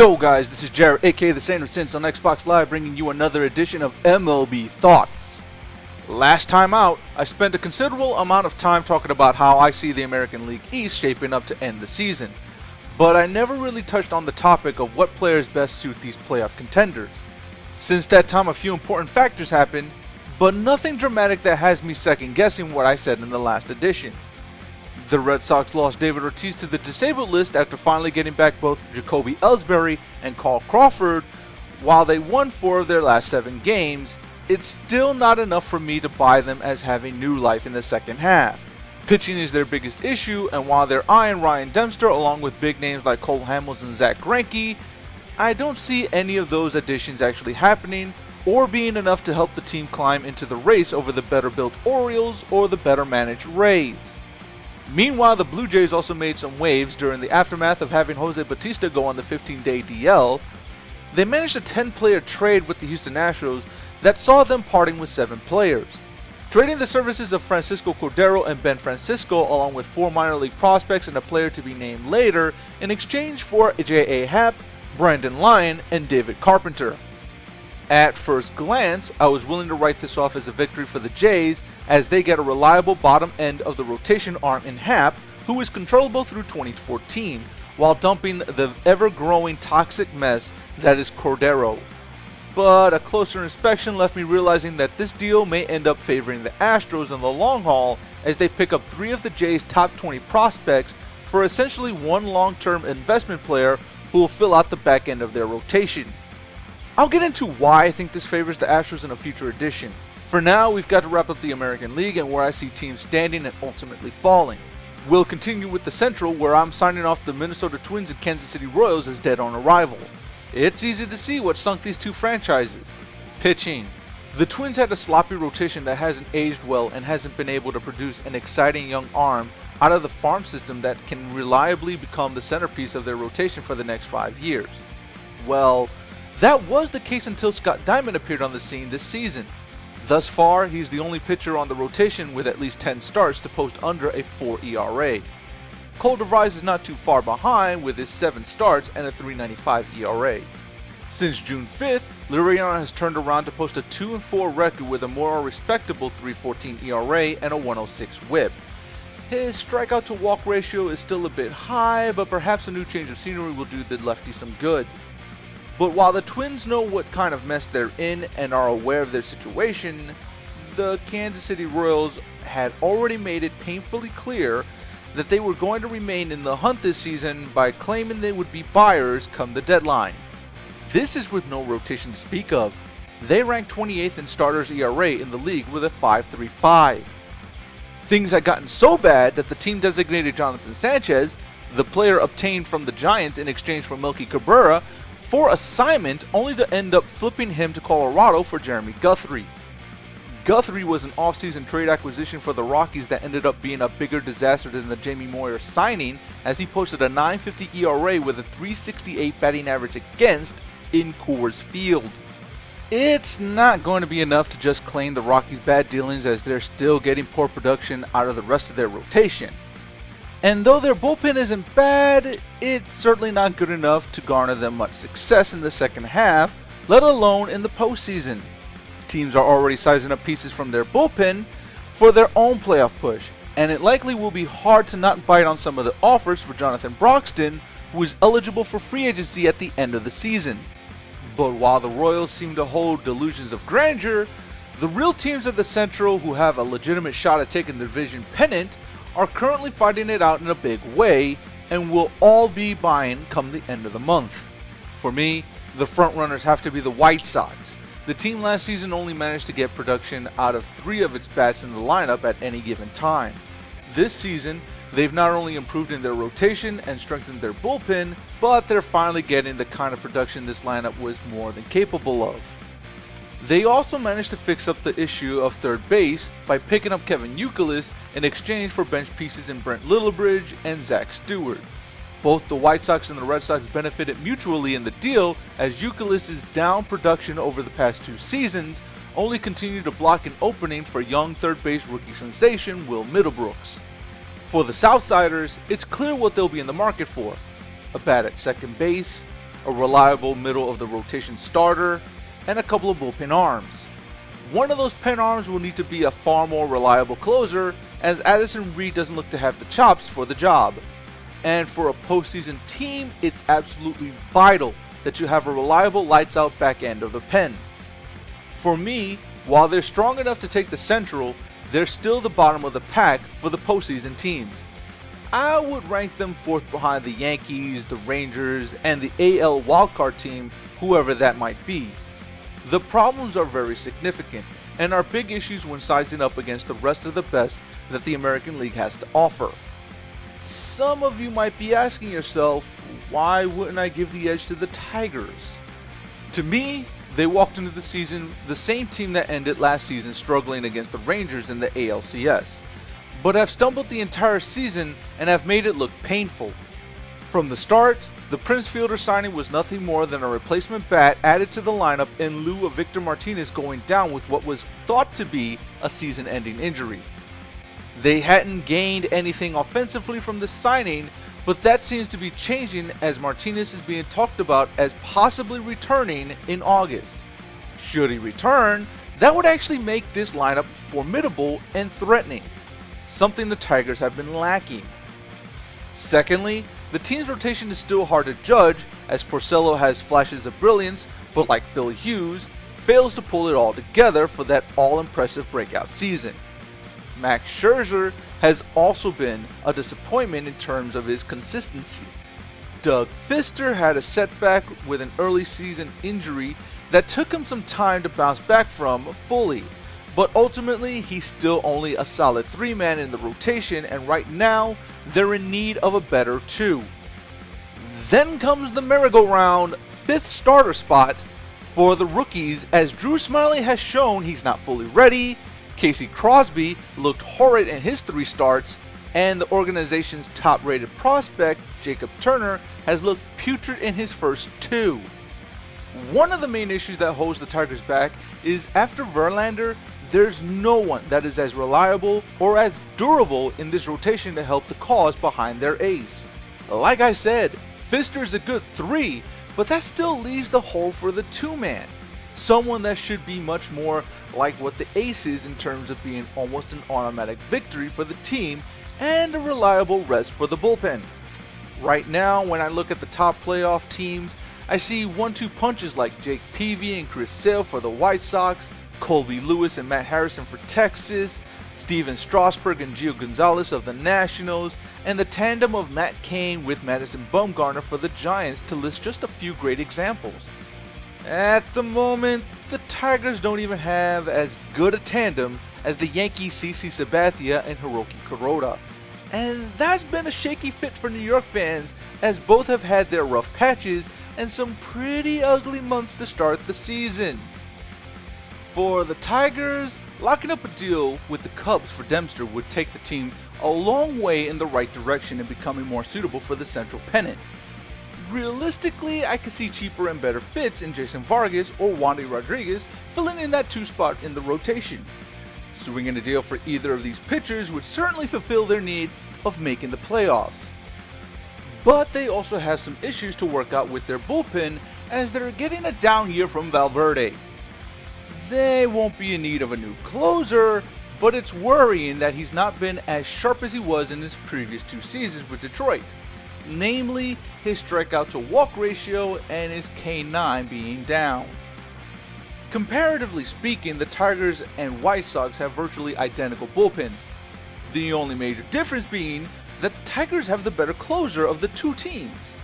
Yo guys, this is Jared, aka the SAINTofSINS on Xbox Live, bringing you another edition of MLB Thoughts. Last time out, I spent a considerable amount of time talking about how I see the American League East shaping up to end the season, but I never really touched on the topic of what players best suit these playoff contenders. Since that time, a few important factors happened, but nothing dramatic that has me second guessing what I said in the last edition. The Red Sox lost David Ortiz to the disabled list after finally getting back both Jacoby Ellsbury and Carl Crawford. While they won 4 of their last 7 games, it's still not enough for me to buy them as having new life in the second half. Pitching is their biggest issue, and while they're eyeing Ryan Dempster along with big names like Cole Hamels and Zach Greinke, I don't see any of those additions actually happening or being enough to help the team climb into the race over the better built Orioles or the better managed Rays. Meanwhile, the Blue Jays also made some waves during the aftermath of having Jose Bautista go on the 15-day DL. They managed a 10-player trade with the Houston Astros that saw them parting with 7 players. Trading the services of Francisco Cordero and Ben Francisco along with 4 minor league prospects and a player to be named later in exchange for J.A. Happ, Brandon Lyon, and David Carpenter. At first glance, I was willing to write this off as a victory for the Jays as they get a reliable bottom end of the rotation arm in Happ, who is controllable through 2014, while dumping the ever-growing toxic mess that is Cordero. But a closer inspection left me realizing that this deal may end up favoring the Astros in the long haul as they pick up 3 of the Jays' top 20 prospects for essentially 1 long-term investment player who will fill out the back end of their rotation. I'll get into why I think this favors the Astros in a future edition. For now, we've got to wrap up the American League and where I see teams standing and ultimately falling. We'll continue with the Central, where I'm signing off the Minnesota Twins and Kansas City Royals as dead on arrival. It's easy to see what sunk these 2 franchises. Pitching. The Twins had a sloppy rotation that hasn't aged well and hasn't been able to produce an exciting young arm out of the farm system that can reliably become the centerpiece of their rotation for the next 5 years. Well, that was the case until Scott Diamond appeared on the scene this season. Thus far, he's the only pitcher on the rotation with at least 10 starts to post under a 4 ERA. Cole DeVries is not too far behind with his 7 starts and a 3.95 ERA. Since June 5th, Liriano has turned around to post a 2-4 record with a more respectable 3.14 ERA and a 1.06 WHIP. His strikeout to walk ratio is still a bit high, but perhaps a new change of scenery will do the lefty some good. But while the Twins know what kind of mess they're in and are aware of their situation, the Kansas City Royals had already made it painfully clear that they were going to remain in the hunt this season by claiming they would be buyers come the deadline. This is with no rotation to speak of. They rank 28th in starters ERA in the league with a 5.35. Things had gotten so bad that the team designated Jonathan Sanchez, the player obtained from the Giants in exchange for Melky Cabrera, for assignment, only to end up flipping him to Colorado for Jeremy Guthrie. Guthrie was an off-season trade acquisition for the Rockies that ended up being a bigger disaster than the Jamie Moyer signing, as he posted a 9.50 ERA with a 3.68 batting average against in Coors Field. It's not going to be enough to just claim the Rockies' bad dealings, as they're still getting poor production out of the rest of their rotation. And though their bullpen isn't bad, it's certainly not good enough to garner them much success in the second half, let alone in the postseason. Teams are already sizing up pieces from their bullpen for their own playoff push, and it likely will be hard to not bite on some of the offers for Jonathan Broxton, who is eligible for free agency at the end of the season. But while the Royals seem to hold delusions of grandeur, the real teams of the Central who have a legitimate shot at taking the division pennant are currently fighting it out in a big way and will all be buying come the end of the month. For me, the frontrunners have to be the White Sox. The team last season only managed to get production out of 3 of its bats in the lineup at any given time. This season, they've not only improved in their rotation and strengthened their bullpen, but they're finally getting the kind of production this lineup was more than capable of. They also managed to fix up the issue of third base by picking up Kevin Youkilis in exchange for bench pieces in Brent Lillibridge and Zach Stewart. Both the White Sox and the Red Sox benefited mutually in the deal, as Youkilis' down production over the past 2 seasons only continued to block an opening for young third base rookie sensation Will Middlebrooks. For the Southsiders, it's clear what they'll be in the market for: a bat at second base, a reliable middle of the rotation starter, and a couple of bullpen arms. One of those pen arms will need to be a far more reliable closer, as Addison Reed doesn't look to have the chops for the job. And for a postseason team, it's absolutely vital that you have a reliable lights-out back end of the pen. For me, while they're strong enough to take the Central, they're still the bottom of the pack for the postseason teams. I would rank them fourth behind the Yankees, the Rangers, and the AL wildcard team, whoever that might be. The problems are very significant and are big issues when sizing up against the rest of the best that the American League has to offer. Some of you might be asking yourself, why wouldn't I give the edge to the Tigers? To me, they walked into the season the same team that ended last season struggling against the Rangers in the ALCS, but have stumbled the entire season and have made it look painful. From the start, the Prince Fielder signing was nothing more than a replacement bat added to the lineup in lieu of Victor Martinez going down with what was thought to be a season-ending injury. They hadn't gained anything offensively from this signing, but that seems to be changing as Martinez is being talked about as possibly returning in August. Should he return, that would actually make this lineup formidable and threatening, something the Tigers have been lacking. Secondly, the team's rotation is still hard to judge, as Porcello has flashes of brilliance, but like Phil Hughes, fails to pull it all together for that all-impressive breakout season. Max Scherzer has also been a disappointment in terms of his consistency. Doug Fister had a setback with an early season injury that took him some time to bounce back from fully, but ultimately he's still only a solid 3-man in the rotation, and right now they're in need of a better 2. Then comes the merry-go-round 5th starter spot for the rookies, as Drew Smyly has shown he's not fully ready, Casey Crosby looked horrid in his 3 starts, and the organization's top-rated prospect, Jacob Turner, has looked putrid in his first 2. One of the main issues that holds the Tigers back is after Verlander, there's no one that is as reliable or as durable in this rotation to help the cause behind their ace. Like I said, Fister is a good 3, but that still leaves the hole for the 2-man. Someone that should be much more like what the ace is in terms of being almost an automatic victory for the team and a reliable rest for the bullpen. Right now, when I look at the top playoff teams, I see 1-2 punches like Jake Peavy and Chris Sale for the White Sox, Colby Lewis and Matt Harrison for Texas, Steven Strasburg and Gio Gonzalez of the Nationals, and the tandem of Matt Cain with Madison Bumgarner for the Giants, to list just a few great examples. At the moment, the Tigers don't even have as good a tandem as the Yankees' CC Sabathia and Hiroki Kuroda. And that's been a shaky fit for New York fans, as both have had their rough patches and some pretty ugly months to start the season. For the Tigers, locking up a deal with the Cubs for Dempster would take the team a long way in the right direction and becoming more suitable for the Central pennant. Realistically, I could see cheaper and better fits in Jason Vargas or Wandy Rodriguez filling in that 2 spot in the rotation. Swinging a deal for either of these pitchers would certainly fulfill their need of making the playoffs. But they also have some issues to work out with their bullpen, as they're getting a down year from Valverde. They won't be in need of a new closer, but it's worrying that he's not been as sharp as he was in his previous 2 seasons with Detroit. Namely, his strikeout to walk ratio and his K9 being down. Comparatively speaking, the Tigers and White Sox have virtually identical bullpens, the only major difference being that the Tigers have the better closer of the 2 teams.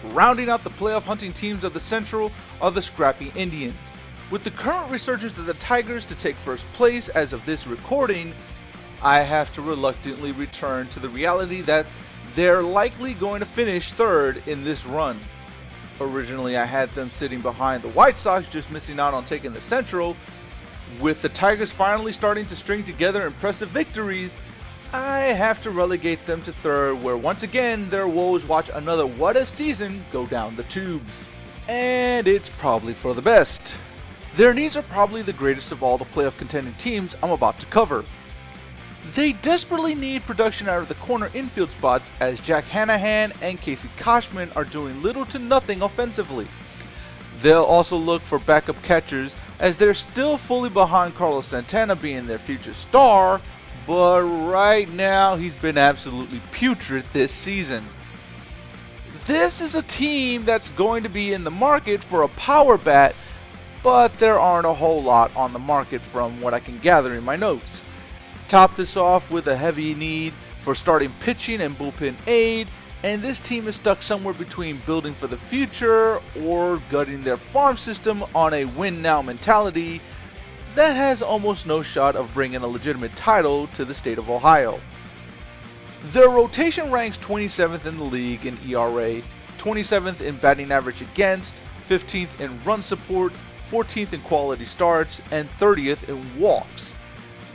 Rounding out the playoff hunting teams of the Central are the scrappy Indians. With the current resurgence of the Tigers to take first place as of this recording, I have to reluctantly return to the reality that they're likely going to finish 3rd in this run. Originally, I had them sitting behind the White Sox, just missing out on taking the Central. With the Tigers finally starting to string together impressive victories, I have to relegate them to 3rd, where once again their woes watch another what-if season go down the tubes. And it's probably for the best. Their needs are probably the greatest of all the playoff contending teams I'm about to cover. They desperately need production out of the corner infield spots, as Jack Hanahan and Casey Koshman are doing little to nothing offensively. They'll also look for backup catchers, as they're still fully behind Carlos Santana being their future star, but right now he's been absolutely putrid this season. This is a team that's going to be in the market for a power bat, but there aren't a whole lot on the market from what I can gather in my notes. Top this off with a heavy need for starting pitching and bullpen aid, and this team is stuck somewhere between building for the future or gutting their farm system on a win now mentality that has almost no shot of bringing a legitimate title to the state of Ohio. Their rotation ranks 27th in the league in ERA, 27th in batting average against, 15th in run support, 14th in quality starts, and 30th in walks.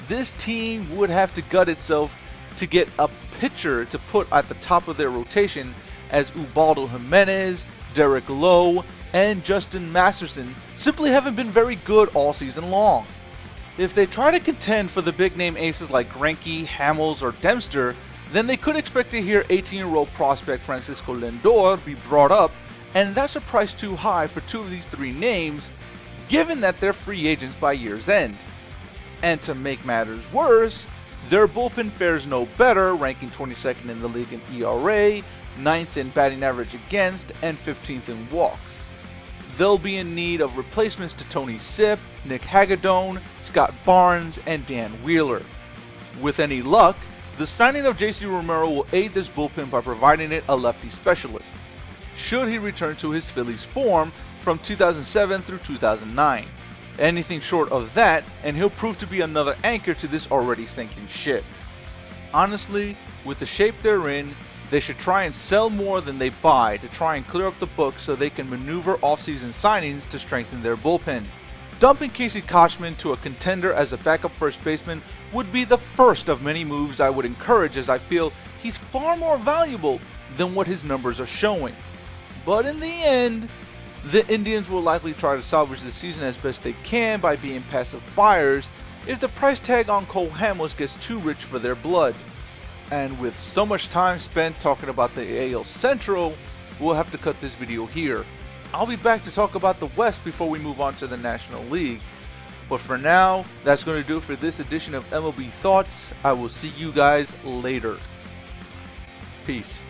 This team would have to gut itself to get a pitcher to put at the top of their rotation, as Ubaldo Jimenez, Derek Lowe, and Justin Masterson simply haven't been very good all season long. If they try to contend for the big name aces like Greinke, Hamels, or Dempster, then they could expect to hear 18-year-old prospect Francisco Lindor be brought up, and that's a price too high for two of these three names, given that they're free agents by year's end. And to make matters worse, their bullpen fares no better, ranking 22nd in the league in ERA, 9th in batting average against, and 15th in walks. They'll be in need of replacements to Tony Sipp, Nick Hagedorn, Scott Barnes, and Dan Wheeler. With any luck, the signing of JC Romero will aid this bullpen by providing it a lefty specialist, should he return to his Phillies form from 2007 through 2009. Anything short of that, and he'll prove to be another anchor to this already sinking ship. Honestly, with the shape they're in, they should try and sell more than they buy to try and clear up the books so they can maneuver offseason signings to strengthen their bullpen. Dumping Casey Koshman to a contender as a backup first baseman would be the first of many moves I would encourage, as I feel he's far more valuable than what his numbers are showing. But in the end, the Indians will likely try to salvage the season as best they can by being passive buyers if the price tag on Cole Hamels gets too rich for their blood. And with so much time spent talking about the AL Central, we'll have to cut this video here. I'll be back to talk about the West before we move on to the National League. But for now, that's going to do it for this edition of MLB Thoughts. I will see you guys later. Peace.